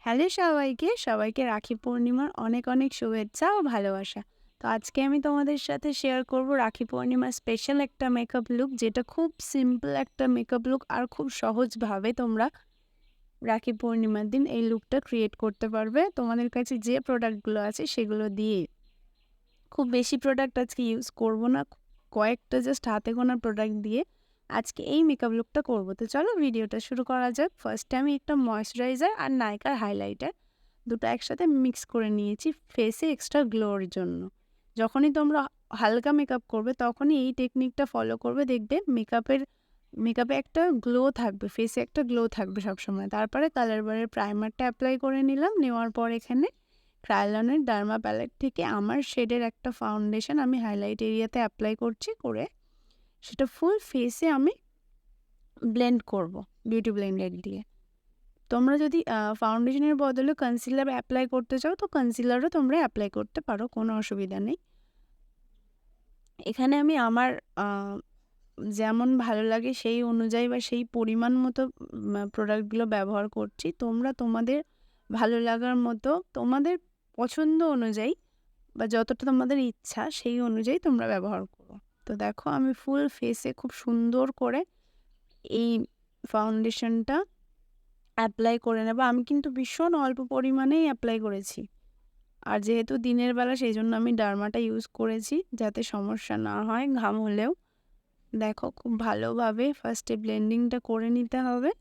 Hello সবাইকে রাখি পূর্ণিমার অনেক অনেক শুভেচ্ছা ও ভালোবাসা। তো আজকে আমি তোমাদের সাথে শেয়ার করব রাখি পূর্ণিমার স্পেশাল একটা মেকআপ লুক, যেটা খুব সিম্পল একটা মেকআপ লুক আর খুব সহজভাবে তোমরা রাখি পূর্ণিমার দিন এই লুকটা ক্রিয়েট করতে পারবে তোমাদের কাছে যে প্রোডাক্টগুলো আছে সেগুলো দিয়ে। খুব বেশি প্রোডাক্ট আজকে ইউজ করব না, কয়েকটা জাস্ট হাতে গোনা প্রোডাক্ট দিয়ে আজকে এই মেকআপ লুকটা করবো। তো চলো ভিডিওটা শুরু করা যাক। ফার্স্টে আমি একটা ময়েশ্চারাইজার আর নাইকার হাইলাইটার দুটো একসাথে মিক্স করে নিয়েছি ফেসে এক্সট্রা গ্লোর জন্য। যখনই তোমরা হালকা মেকআপ করবে তখনই এই টেকনিকটা ফলো করবে, দেখবে মেকআপে একটা গ্লো থাকবে, ফেসে একটা গ্লো থাকবে সবসময়। তারপরে কালার বারের প্রাইমারটা অ্যাপ্লাই করে নিলাম। নেওয়ার পর এখানে ক্রায়োলনের ডার্মা প্যালেট থেকে আমার শেডের একটা ফাউন্ডেশন আমি হাইলাইট এরিয়াতে অ্যাপ্লাই করছি, করে সেটা ফুল ফেসে আমি ব্লেন্ড করব বিউটি ব্লেন্ডার দিয়ে। তোমরা যদি ফাউন্ডেশনের বদলে কনসিলার অ্যাপ্লাই করতে চাও তো কনসিলারও তোমরা অ্যাপ্লাই করতে পারো, কোনো অসুবিধা নেই। এখানে আমি আমার যেমন ভালো লাগে সেই অনুযায়ী বা সেই পরিমাণ মতো প্রোডাক্টগুলো ব্যবহার করছি। তোমরা তোমাদের ভালো লাগার মতো, তোমাদের পছন্দ অনুযায়ী বা যতটা তোমাদের ইচ্ছা সেই অনুযায়ী তোমরা ব্যবহার করো। তো দেখো আমি ফুল ফেসে খুব সুন্দর করে এই ফাউন্ডেশনটা অ্যাপ্লাই করে নেব। আমি কিন্তু ভীষণ অল্প পরিমাণেই অ্যাপ্লাই করেছি, আর যেহেতু দিনের বেলা সেই জন্য আমি ডার্মাটা ইউজ করেছি যাতে সমস্যা না হয় ঘাম হলেও। দেখো খুব ভালোভাবে ফার্স্টে ব্লেন্ডিংটা করে নিতে হবে।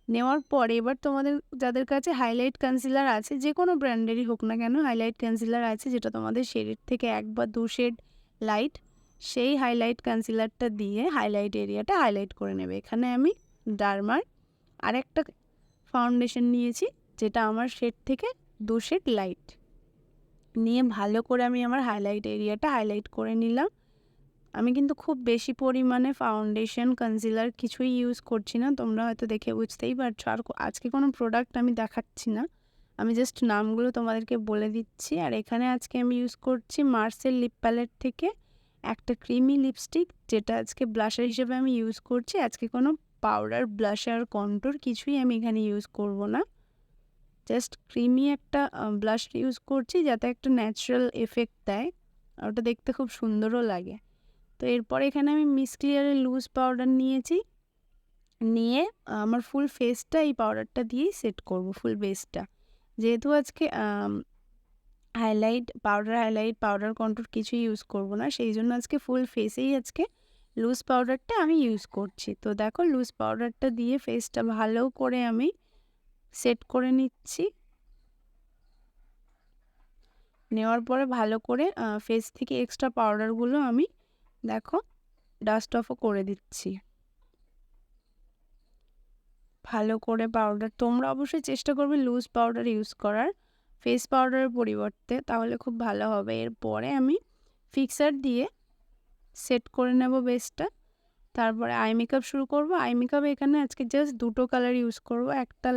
নেওয়ার পরে এবার তোমাদের যাদের কাছে হাইলাইট কনসিলার আছে, যে কোনো ব্র্যান্ডেরই হোক না কেন, হাইলাইট কনসিলার আছে যেটা তোমাদের শেডের থেকে 1 বা 2 শেড লাইট, সেই হাইলাইট কনসিলারটা দিয়ে হাইলাইট এরিয়াটা হাইলাইট করে নেবে। এখানে আমি ডার্মার আরেকটা ফাউন্ডেশন নিয়েছি যেটা আমার শেড থেকে 2 শেড লাইট নিয়ে ভালো করে আমি আমার হাইলাইট এরিয়াটা হাইলাইট করে নিলাম। আমি কিন্তু খুব বেশি পরিমাণে ফাউন্ডেশন কনসিলার কিছুই ইউজ করছি না, তোমরা হয়তো দেখে বুঝতেই পারছো। আর আজকে কোনো প্রোডাক্ট আমি দেখাচ্ছি না, আমি জাস্ট নামগুলো তোমাদেরকে বলে দিচ্ছি। আর এখানে আজকে আমি ইউজ করছি মার্সেল লিপ প্যালেট থেকে একটা ক্রিমি লিপস্টিক, যেটা আজকে ব্লাশার হিসেবে আমি ইউজ করছি। আজকে কোনো পাউডার, ব্লাশার, কন্ট্যুর কিছুই আমি এখানে ইউজ করব না, জাস্ট ক্রিমি একটা ব্লাশ ইউজ করছি যাতে একটা ন্যাচারাল এফেক্ট দেয় আর ওটা দেখতে খুব সুন্দরও লাগে। তো এরপর এখানে আমি মিস ক্লিয়ারের লুজ পাউডার নিয়েছি, নিয়ে আমার ফুল ফেসটা এই পাউডারটা দিয়েই সেট করব, ফুল বেসটা। যেহেতু আজকে পাউডার কন্ট্যুর কিছু ইউজ করব না, সেই জন্য আজকে ফুল ফেসেই আজকে লুজ পাউডারটা আমি ইউজ করছি। তো দেখো লুজ পাউডারটা দিয়ে ফেসটা ভালো করে আমি সেট করে নিচ্ছি। নেওয়ার পরে ভালো করে ফেস থেকে এক্সট্রা পাউডারগুলো আমি দেখো ডাস্ট অফও করে দিচ্ছি ভালো করে। পাউডার তোমরা অবশ্যই চেষ্টা করবে লুজ পাউডার ইউজ করার ফেস পাউডারের পরিবর্তে, তাহলে খুব ভালো হবে। এরপরে আমি ফিক্সার দিয়ে সেট করে নেব বেসটা। তারপরে আই মেকআপ শুরু করব। আই মেকআপ এখানে আজকে জাস্ট দুটো কালার ইউজ করব। একটা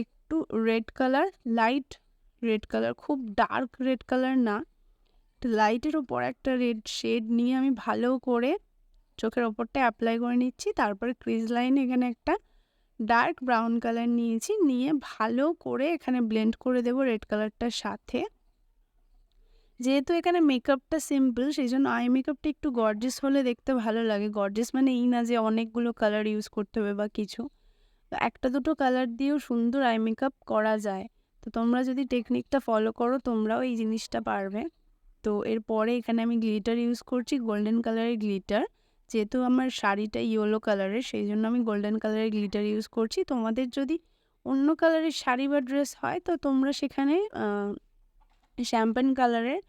একটু red colour, light red colour, খুব ডার্ক রেড কালার না, লাইটের ওপর একটা রেড শেড নিয়ে আমি ভালো করে চোখের ওপরটা অ্যাপ্লাই করে নিচ্ছি। তারপরে ক্রিজ লাইনে এখানে একটা ডার্ক ব্রাউন কালার নিয়েছি, নিয়ে ভালো করে এখানে ব্লেন্ড করে দেব রেড কালারটার সাথে। যেহেতু এখানে মেকআপটা সিম্পল, সেই জন্য আই মেকআপটা একটু গর্জিয়াস হলে দেখতে ভালো লাগে। গর্জিয়াস মানে এই না যে অনেকগুলো কালার ইউজ করতে হবে বা কিছু, তো একটা দুটো কালার দিয়েও সুন্দর আই মেকআপ করা যায়। তো তোমরা যদি টেকনিকটা ফলো করো তোমরাও এই জিনিসটা পারবে। তো এরপরে এখানে আমি গ্লিটার ইউজ করছি, গোল্ডেন কালারের গ্লিটার। যেহেতু আমার শাড়িটা ইয়েলো কালারের, সেই জন্য আমি গোল্ডেন কালারের গ্লিটার ইউজ করছি। তোমাদের যদি অন্য কালারের শাড়ি বা ড্রেস হয় তো তোমরা সেখানে শ্যাম্পেন কালারের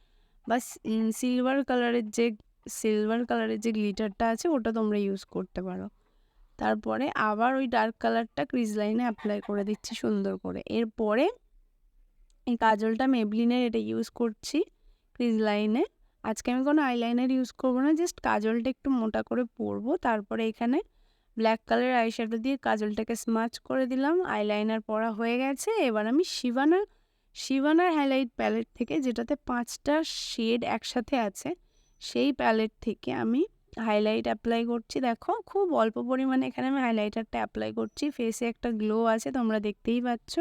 বা সিলভার কালারের যে গ্লিটারটা আছে ওটা তোমরা ইউজ করতে পারো। তারপরে আবার ওই ডার্ক কালারটা ক্রিজ লাইনে অ্যাপ্লাই করে দিচ্ছি সুন্দর করে। এরপরে এই কাজলটা মেবলিনের এটা ইউজ করছি ক্রিজ লাইনে। আজকে আমি কোনো আইলাইনার ইউজ করবো না, জাস্ট কাজলটা একটু মোটা করে পরবো। তারপরে এখানে ব্ল্যাক কালারের আইশ্যাডো দিয়ে কাজলটাকে স্মাচ করে দিলাম। আইলাইনার পরা হয়ে গেছে। এবার আমি শিবানার হাইলাইট প্যালেট থেকে, যেটাতে 5টা শেড একসাথে আছে, সেই প্যালেট থেকে আমি হাইলাইট অ্যাপ্লাই করছি। দেখো খুব অল্প পরিমাণে এখানে আমি হাইলাইটারটা অ্যাপ্লাই করছি। ফেসে একটা গ্লো আছে, তোমরা দেখতেই পাচ্ছ।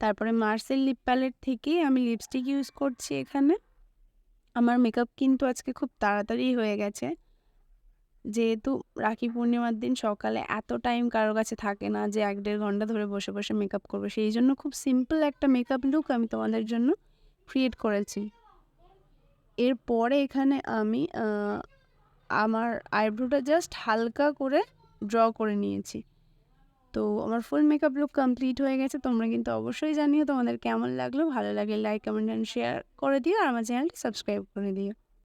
তারপরে মার্সেল লিপ প্যালেট থেকেই আমি লিপস্টিক ইউজ করছি এখানে। আমার মেকআপ কিন্তু আজকে খুব তাড়াতাড়ি হয়ে গেছে, যেহেতু রাখি পূর্ণিমার দিন সকালে এত টাইম কারোর কাছে থাকে না যে 1-1.5 ঘন্টা ধরে বসে বসে মেকআপ করবে, সেই জন্য খুব সিম্পল একটা মেকআপ লুক আমি তোমাদের জন্য ক্রিয়েট করেছি। এরপরে এখানে আমি আমার আইব্রোটা জাস্ট হালকা করে ড্র করে নিয়েছি। তো আমার ফুল মেকআপ লুক কমপ্লিট হয়ে গেছে। তোমরা কিন্তু অবশ্যই জানিও তোমাদের কেমন লাগলো। ভালো লাগলে লাইক, কমেন্ট অ্যান্ড শেয়ার করে দিও, আর আমার চ্যানেলটি সাবস্ক্রাইব করে দিও।